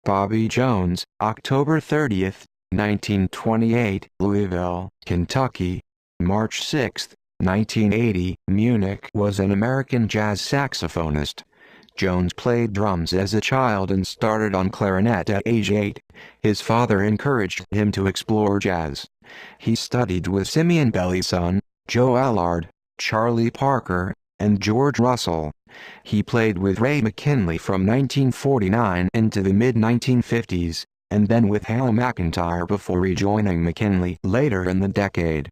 Bobby Jones, October 30th, 1928, Louisville, Kentucky. March 6, 1980, Munich, was an American jazz saxophonist. Jones played drums as a child and started on clarinet at age 8. His father encouraged him to explore jazz. He studied with Simeon Belly's son, Joe Allard, Charlie Parker, and George Russell. He played with Ray McKinley from 1949 into the mid-1950s, and then with Hal McIntyre before rejoining McKinley later in the decade.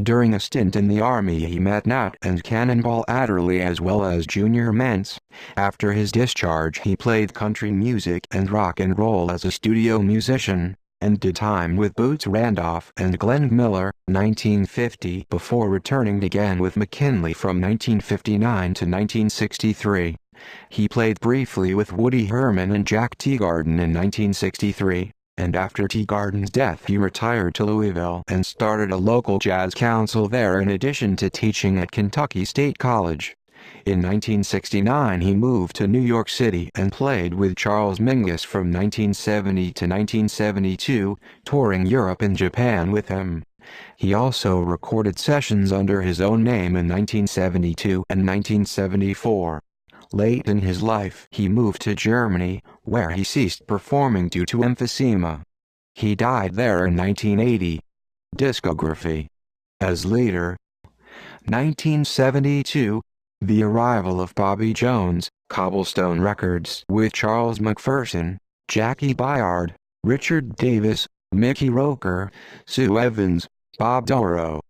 During a stint in the Army he met Nat and Cannonball Adderley as well as Junior Mance. After his discharge he played country music and rock and roll as a studio musician, and did time with Boots Randolph and Glenn Miller, 1950, before returning again with McKinley from 1959 to 1963. He played briefly with Woody Herman and Jack Teagarden in 1963, and after Teagarden's death he retired to Louisville and started a local jazz council there in addition to teaching at Kentucky State College. In 1969 he moved to New York City and played with Charles Mingus from 1970 to 1972, touring Europe and Japan with him. He also recorded sessions under his own name in 1972 and 1974. Late in his life he moved to Germany, where he ceased performing due to emphysema. He died there in 1980. Discography. As leader. 1972. The arrival of Bobby Jones, Cobblestone Records with Charles McPherson, Jackie Byard, Richard Davis, Mickey Roker, Sue Evans, Bob Dorough.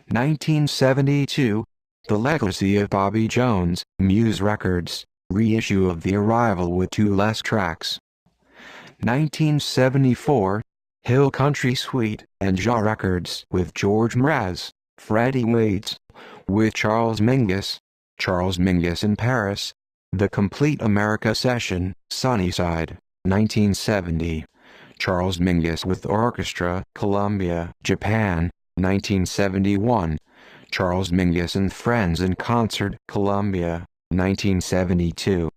1972. The Legacy of Bobby Jones, Muse Records, reissue of The Arrival with 2 less tracks. 1974. Hill Country Suite and Jaw Records with George Mraz, Freddie Waits, with Charles Mingus in Paris. The Complete America Session, Sunnyside, 1970. Charles Mingus with Orchestra, Columbia, Japan, 1971. Charles Mingus and Friends in Concert, Columbia, 1972.